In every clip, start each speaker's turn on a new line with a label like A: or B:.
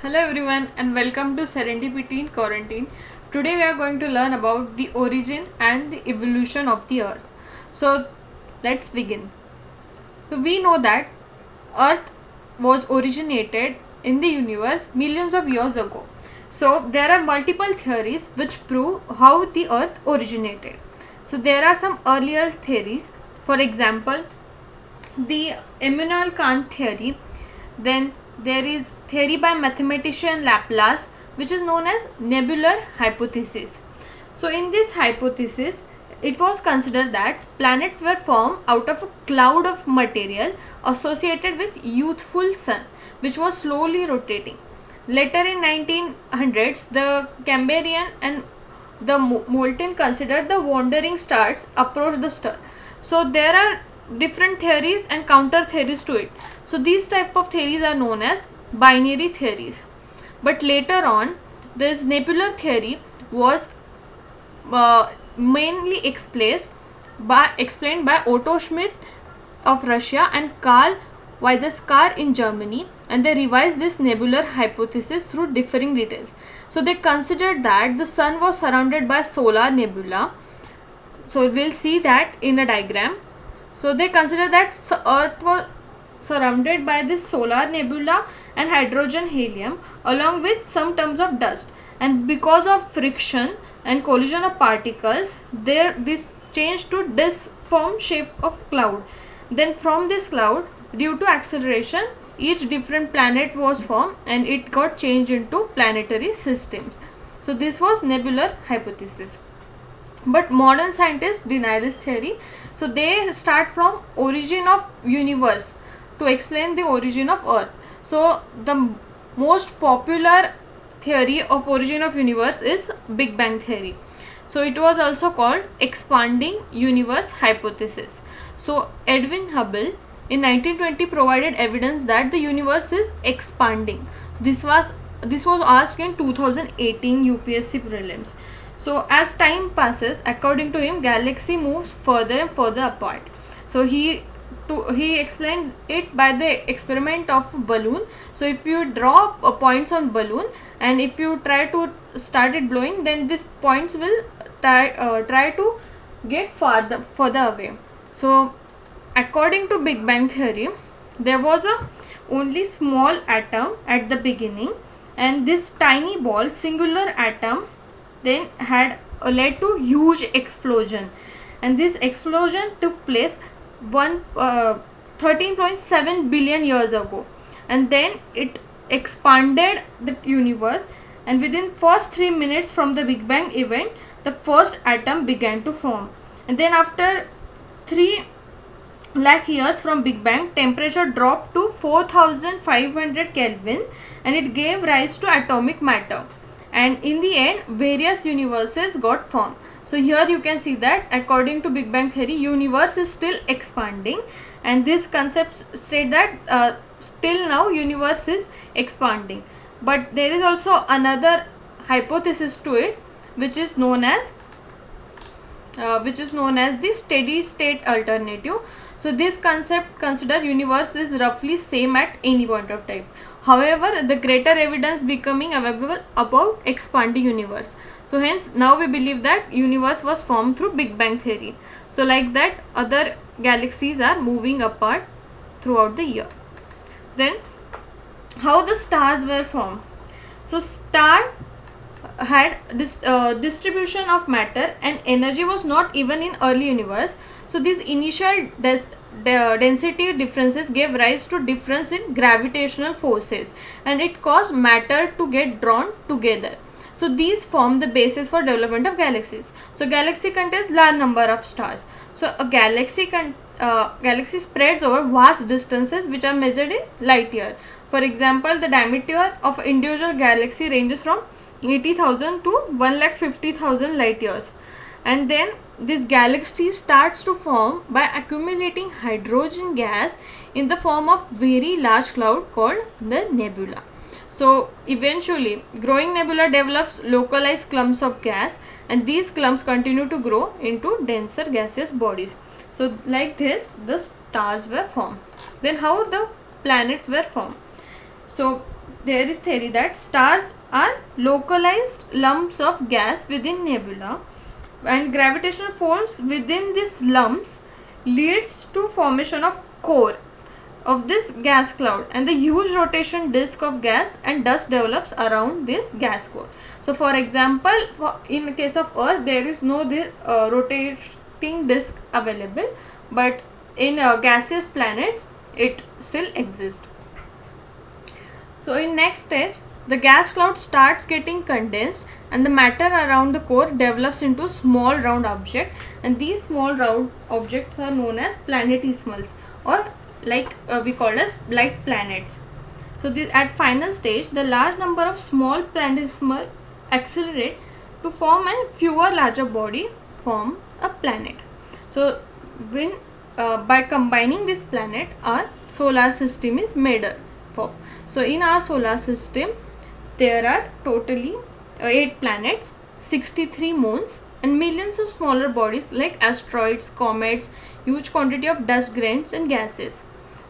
A: Hello everyone and welcome to Serendipity in Quarantine. Today we are going to learn about the origin and the evolution of the earth. So let's begin. So we know that earth was originated in the universe millions of years ago. So there are multiple theories which prove how the earth originated. So there are some earlier theories. For example, the Immanuel Kant theory. Then there is theory by mathematician Laplace, which is known as nebular hypothesis. So in this hypothesis, it was considered that planets were formed out of a cloud of material associated with youthful sun, which was slowly rotating. Later in 1900s, the Cambrian and the Moulton considered the wandering stars approach the star. So there are different theories and counter theories to it. So these type of theories are known as binary theories. But later on, this nebular theory was mainly explained by Otto Schmidt of Russia and Carl Weizsäcker in Germany, and they revised this nebular hypothesis through differing details. So they considered that the sun was surrounded by solar nebula. So we'll see that in a diagram. So they consider that earth was surrounded by this solar nebula and hydrogen helium along with some terms of dust, and because of friction and collision of particles this changed to disc-form shape of cloud. Then from this cloud, due to acceleration, each different planet was formed and it got changed into planetary systems. So this was nebular hypothesis. But modern scientists deny this theory. So they start from origin of universe to explain the origin of earth. So the most popular theory of origin of universe is Big Bang theory. So it was also called expanding universe hypothesis. So Edwin Hubble in 1920 provided evidence that the universe is expanding. This was asked in 2018 UPSC prelims. So as time passes, according to him, galaxy moves further and further apart. So he explained it by the experiment of balloon. So if you draw points on balloon and if you try to start it blowing, then these points will try to get further away. So according to Big Bang theory, there was a only small atom at the beginning, and this tiny ball, singular atom, then had led to huge explosion, and this explosion took place 13.7 billion years ago, and then it expanded the universe, and within first 3 minutes from the Big Bang event, the first atom began to form. And then after 3 lakh years from Big Bang, temperature dropped to 4500 Kelvin, and it gave rise to atomic matter, and in the end various universes got formed. So here you can see that according to Big Bang theory, universe is still expanding, and this concept state that still now universe is expanding. But there is also another hypothesis to it, which is known as the steady state alternative. So this concept consider universe is roughly same at any point of time. However, the greater evidence becoming available about expanding universe. So hence now we believe that universe was formed through Big Bang theory. So like that, other galaxies are moving apart throughout the year. Then how the stars were formed. So star had distribution of matter and energy was not even in early universe. So these initial density differences gave rise to difference in gravitational forces, and it caused matter to get drawn together. So these form the basis for development of galaxies. So galaxy contains large number of stars. So a galaxy spreads over vast distances which are measured in light year. For example, the diameter of individual galaxy ranges from 80,000 to 1,50,000 light years. And then this galaxy starts to form by accumulating hydrogen gas in the form of very large cloud called the nebula. So eventually growing nebula develops localized clumps of gas, and these clumps continue to grow into denser gaseous bodies. So like this the stars were formed. Then how the planets were formed. So there is theory that stars are localized lumps of gas within nebula, and gravitational force within these lumps leads to formation of core of this gas cloud, and the huge rotation disk of gas and dust develops around this gas core. So for example, in the case of Earth, there is no rotating disk available, but in gaseous planets it still exists. So in next stage, the gas cloud starts getting condensed and the matter around the core develops into small round objects, and these small round objects are known as planetesimals, or like we call as like planets. So at final stage, the large number of small planetesimals accelerate to form a fewer larger body form a planet. So when by combining this planet, our solar system is made up of. So in our solar system there are totally 8 planets, 63 moons, and millions of smaller bodies like asteroids, comets, huge quantity of dust grains and gases.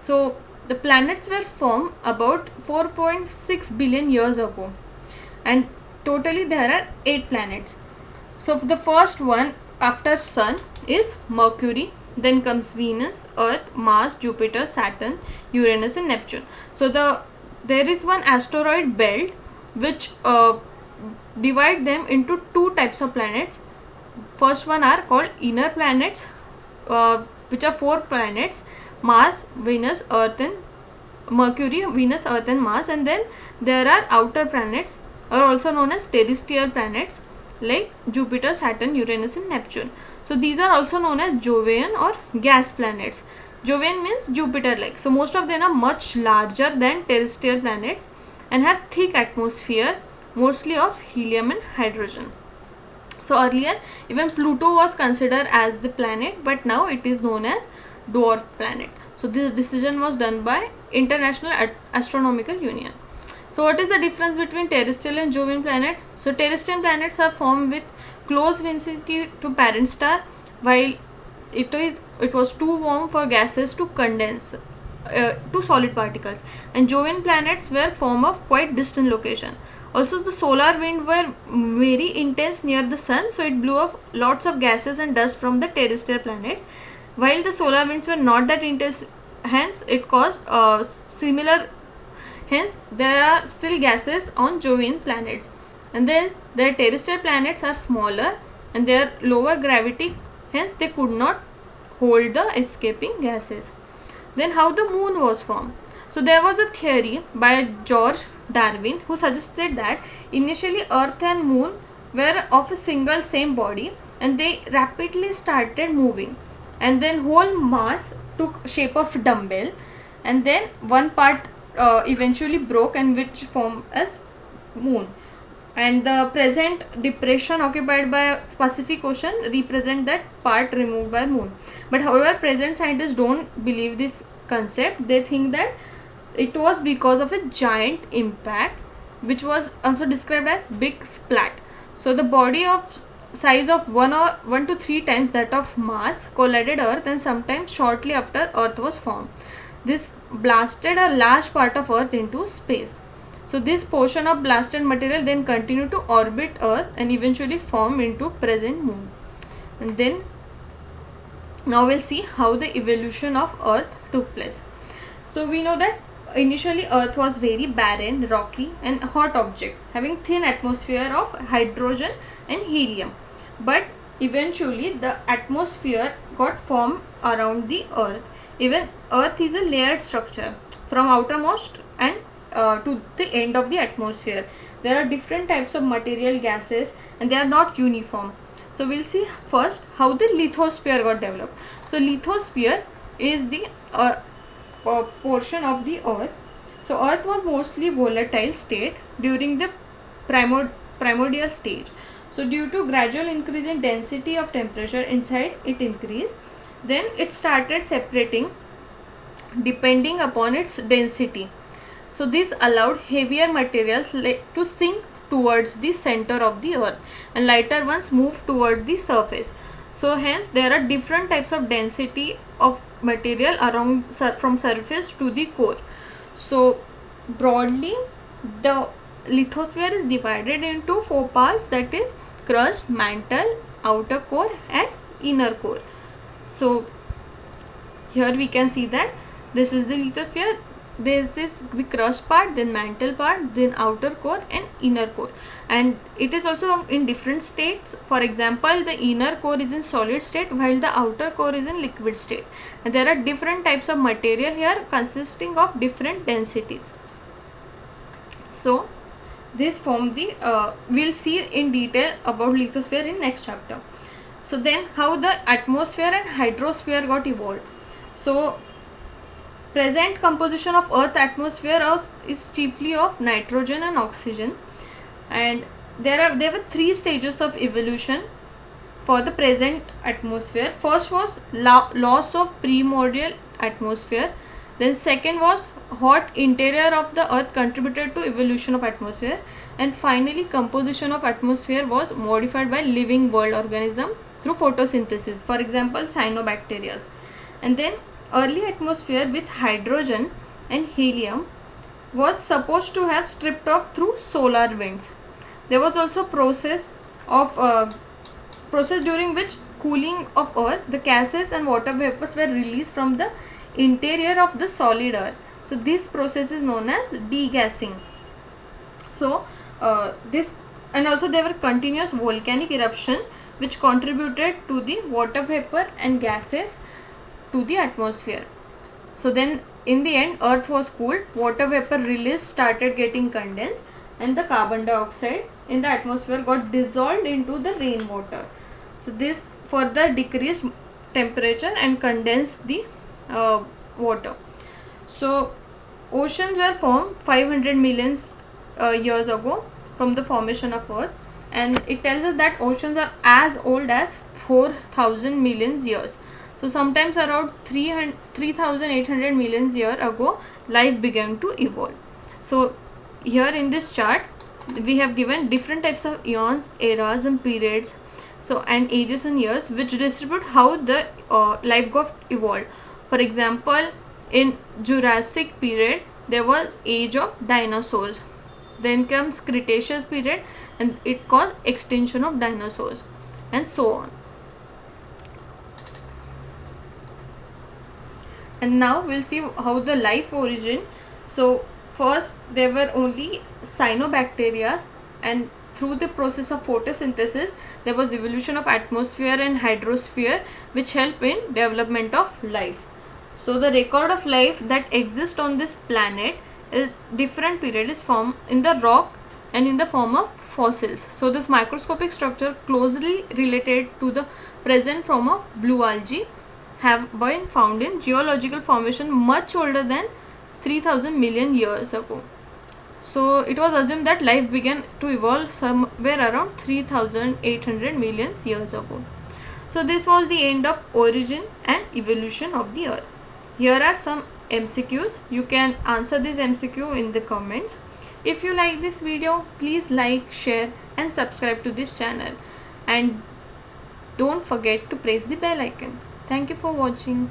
A: So the planets were formed about 4.6 billion years ago, and totally there are 8 planets. So the first one after Sun is Mercury, then comes Venus, Earth, Mars, Jupiter, Saturn, Uranus and Neptune. So there is one asteroid belt which divide them into 2 types of planets. First one are called inner planets, which are 4 planets: Mars, Venus, Earth and Mercury, Venus, Earth and Mars. And then there are outer planets, are also known as terrestrial planets, like Jupiter, Saturn, Uranus and Neptune. So these are also known as Jovian or gas planets. Jovian means Jupiter like. So most of them are much larger than terrestrial planets and have thick atmosphere, mostly of helium and hydrogen. So earlier even Pluto was considered as the planet, but now it is known as dwarf planet. So this decision was done by International Astronomical Union. So what is the difference between terrestrial and Jovian planet? So terrestrial planets are formed with close vicinity to parent star, while it was too warm for gases to condense to solid particles, and Jovian planets were formed of quite distant location. Also the solar wind were very intense near the sun, so it blew off lots of gases and dust from the terrestrial planets, while the solar winds were not that intense, hence it caused similar, hence there are still gases on Jovian planets. And then their terrestrial planets are smaller and they are lower gravity, hence they could not hold the escaping gases. Then how the moon was formed? So there was a theory by George Darwin who suggested that initially Earth and moon were of a single same body and they rapidly started moving, and then whole mass took shape of dumbbell, and then one part eventually broke and which formed as moon, and the present depression occupied by Pacific Ocean represent that part removed by moon. But however, present scientists don't believe this concept. They think that it was because of a giant impact, which was also described as big splat. So the body of size of 1 to 3 times that of Mars collided Earth, and sometimes shortly after Earth was formed. This blasted a large part of Earth into space. So this portion of blasted material then continued to orbit Earth and eventually form into present moon. And then now we'll see how the evolution of Earth took place. So we know that initially Earth was very barren, rocky and hot object having thin atmosphere of hydrogen and helium. But eventually the atmosphere got formed around the Earth. Even Earth is a layered structure from outermost and to the end of the atmosphere. There are different types of material, gases, and they are not uniform. So we'll see first how the lithosphere got developed. So lithosphere is the portion of the Earth. So Earth was mostly volatile state during the primordial stage. So due to gradual increase in density of temperature inside it increased, then it started separating depending upon its density. So this allowed heavier materials to sink towards the center of the Earth and lighter ones move toward the surface. So hence there are different types of density of material around from surface to the core. So broadly The lithosphere is divided into 4 parts, that is crust, mantle, outer core and inner core. So here we can see that this is the lithosphere, this is the crust part, then mantle part, then outer core and inner core, and it is also in different states. For example, the inner core is in solid state while the outer core is in liquid state, and there are different types of material here consisting of different densities. So this form the we'll see in detail about lithosphere in next chapter. So then how the atmosphere and hydrosphere got evolved. So present composition of earth atmosphere is chiefly of nitrogen and oxygen, and there were 3 stages of evolution for the present atmosphere. First was loss of primordial atmosphere, then second was hot interior of the earth contributed to evolution of atmosphere, and finally composition of atmosphere was modified by living world organism through photosynthesis, for example cyanobacteria. And then early atmosphere with hydrogen and helium was supposed to have stripped off through solar winds. There was also process during which cooling of earth, the gases and water vapors were released from the interior of the solid earth. So this process is known as degassing. So this, and also there were continuous volcanic eruption which contributed to the water vapor and gases to the atmosphere. So then in the end earth was cooled, water vapor release started getting condensed, and the carbon dioxide in the atmosphere got dissolved into the rainwater. So this further decreased temperature and condensed the water. So oceans were formed 500 million years ago from the formation of earth, and it tells us that oceans are as old as 4,000 million years. So sometimes around 3,800 million years ago life began to evolve. So here in this chart we have given different types of eons, eras and periods, so and ages and years, which distribute how the life got evolved. For example, in Jurassic period there was age of dinosaurs, then comes Cretaceous period and it caused extinction of dinosaurs, and so on. And now we'll see how the life origin. So first there were only cyanobacteria, and through the process of photosynthesis there was evolution of atmosphere and hydrosphere which help in development of life. So the record of life that exists on this planet is different period is formed in the rock and in the form of fossils. So this microscopic structure closely related to the present form of blue algae have been found in geological formation much older than 3,000 million years ago. So it was assumed that life began to evolve somewhere around 3,800 million years ago. So this was the end of origin and evolution of the earth. Here are some MCQs. You can answer this MCQ in the comments. If you like this video, please like, share and subscribe to this channel, and don't forget to press the bell icon. Thank you for watching.